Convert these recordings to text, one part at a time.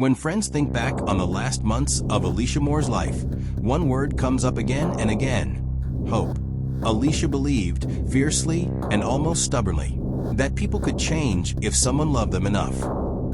When friends think back on the last months of Alicia Moore's life, one word comes up again and again: hope. Alicia believed, fiercely and almost stubbornly, that people could change if someone loved them enough.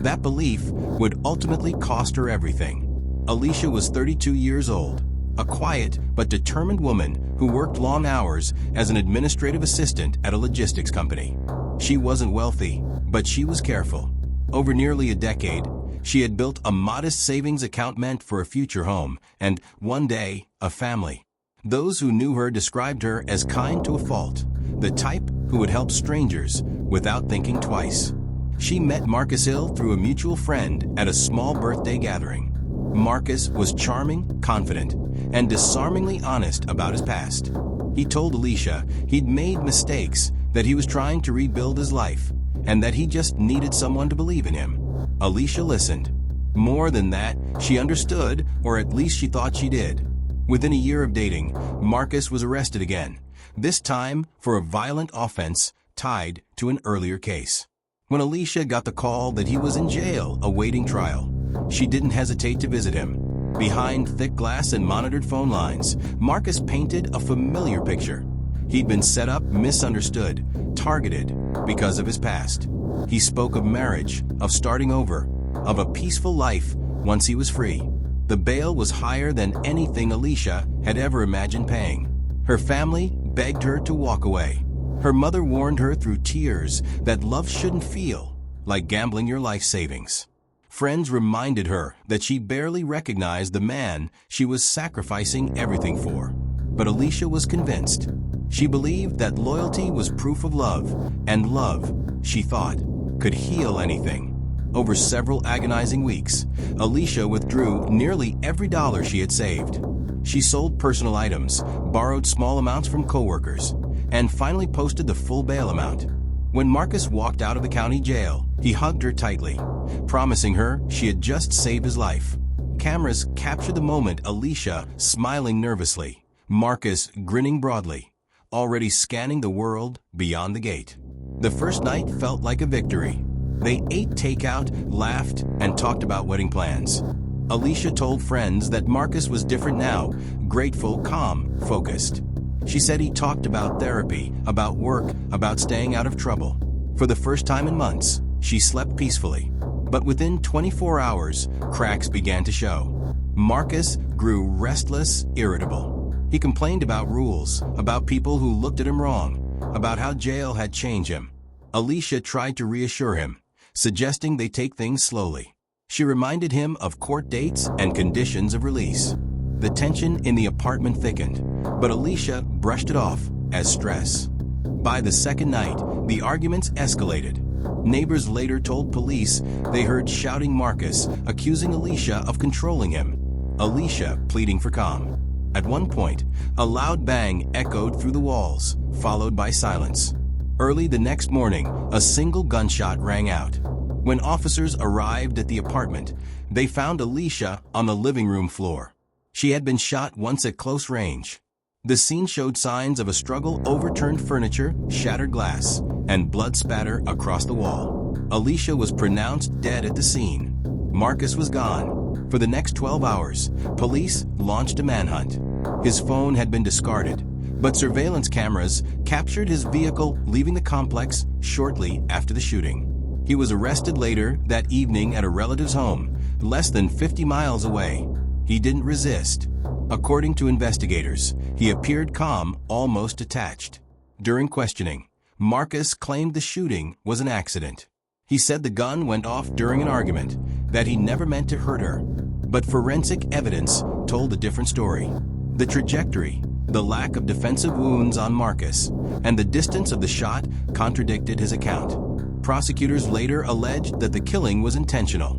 That belief would ultimately cost her everything. Alicia was 32 years old, a quiet but determined woman who worked long hours as an administrative assistant at a logistics company. She wasn't wealthy, but she was careful. Over nearly a decade, she had built a modest savings account meant for a future home and, one day, a family. Those who knew her described her as kind to a fault, the type who would help strangers without thinking twice. She met Marcus Hill through a mutual friend at a small birthday gathering. Marcus was charming, confident, and disarmingly honest about his past. He told Alicia he'd made mistakes, that he was trying to rebuild his life, and that he just needed someone to believe in him. Alicia listened. More than that, she understood, or at least she thought she did. Within a year of dating, Marcus was arrested again, this time for a violent offense tied to an earlier case. When Alicia got the call that he was in jail awaiting trial, she didn't hesitate to visit him. Behind thick glass and monitored phone lines, Marcus painted a familiar picture. He'd been set up, misunderstood, targeted because of his past. He spoke of marriage, of starting over, of a peaceful life once he was free. The bail was higher than anything Alicia had ever imagined paying. Her family begged her to walk away. Her mother warned her through tears that love shouldn't feel like gambling your life savings. Friends reminded her that she barely recognized the man she was sacrificing everything for. But Alicia was convinced. She believed that loyalty was proof of love, and love, she thought, could heal anything. Over several agonizing weeks, Alicia withdrew nearly every dollar she had saved. She sold personal items, borrowed small amounts from coworkers, and finally posted the full bail amount. When Marcus walked out of the county jail, he hugged her tightly, promising her she had just saved his life. Cameras captured the moment: Alicia smiling nervously, Marcus grinning broadly, already scanning the world beyond the gate. The first night felt like a victory. They ate takeout, laughed, and talked about wedding plans. Alicia told friends that Marcus was different now, grateful, calm, focused. She said he talked about therapy, about work, about staying out of trouble. For the first time in months, she slept peacefully. But within 24 hours, cracks began to show. Marcus grew restless, irritable. He complained about rules, about people who looked at him wrong, about how jail had changed him. Alicia tried to reassure him, suggesting they take things slowly. She reminded him of court dates and conditions of release. The tension in the apartment thickened, but Alicia brushed it off as stress. By the second night, the arguments escalated. Neighbors later told police they heard shouting Marcus, accusing Alicia of controlling him, Alicia pleading for calm. At one point, a loud bang echoed through the walls, followed by silence. Early the next morning, a single gunshot rang out. When officers arrived at the apartment, they found Alicia on the living room floor. She had been shot once at close range. The scene showed signs of a struggle: overturned furniture, shattered glass, and blood spatter across the wall. Alicia was pronounced dead at the scene. Marcus was gone. For the next 12 hours, police launched a manhunt. His phone had been discarded, but surveillance cameras captured his vehicle leaving the complex shortly after the shooting. He was arrested later that evening at a relative's home, less than 50 miles away. He didn't resist. According to investigators, he appeared calm, almost detached. During questioning, Marcus claimed the shooting was an accident. He said the gun went off during an argument, that he never meant to hurt her. But forensic evidence told a different story. The trajectory, the lack of defensive wounds on Marcus, and the distance of the shot contradicted his account. Prosecutors later alleged that the killing was intentional,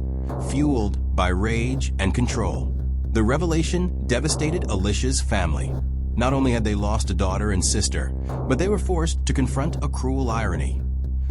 fueled by rage and control. The revelation devastated Alicia's family. Not only had they lost a daughter and sister, but they were forced to confront a cruel irony.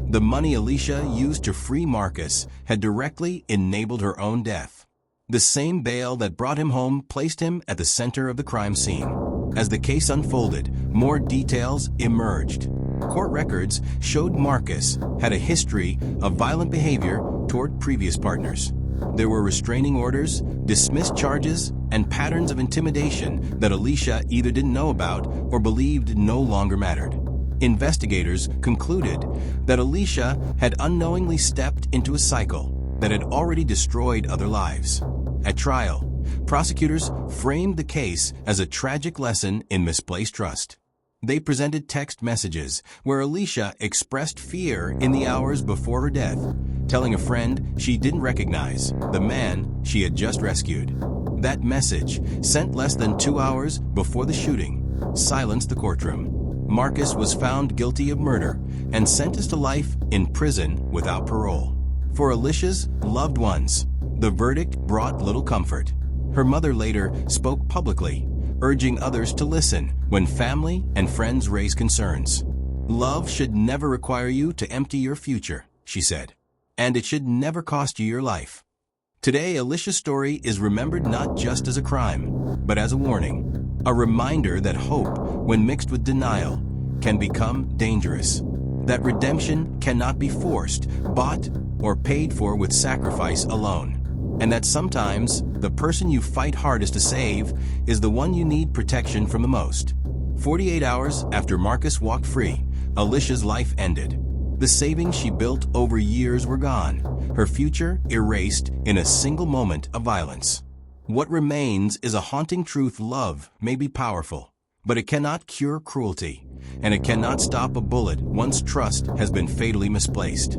The money Alicia used to free Marcus had directly enabled her own death. The same bail that brought him home placed him at the center of the crime scene. As the case unfolded, more details emerged. Court records showed Marcus had a history of violent behavior toward previous partners. There were restraining orders, dismissed charges, and patterns of intimidation that Alicia either didn't know about or believed no longer mattered. Investigators concluded that Alicia had unknowingly stepped into a cycle that had already destroyed other lives. At trial, prosecutors framed the case as a tragic lesson in misplaced trust. They presented text messages where Alicia expressed fear in the hours before her death, telling a friend she didn't recognize the man she had just rescued. That message, sent less than 2 hours before the shooting, silenced the courtroom. Marcus was found guilty of murder and sentenced to life in prison without parole. For Alicia's loved ones, the verdict brought little comfort. Her mother later spoke publicly, urging others to listen when family and friends raise concerns. "Love should never require you to empty your future," she said, "and it should never cost you your life." Today, Alicia's story is remembered not just as a crime, but as a warning, a reminder that hope, when mixed with denial, can become dangerous. That redemption cannot be forced, bought, or paid for with sacrifice alone. And that sometimes the person you fight hardest to save is the one you need protection from the most. 48 hours after Marcus walked free, Alicia's life ended. The savings she built over years were gone, her future erased in a single moment of violence. What remains is a haunting truth: love may be powerful, but it cannot cure cruelty, and it cannot stop a bullet once trust has been fatally misplaced.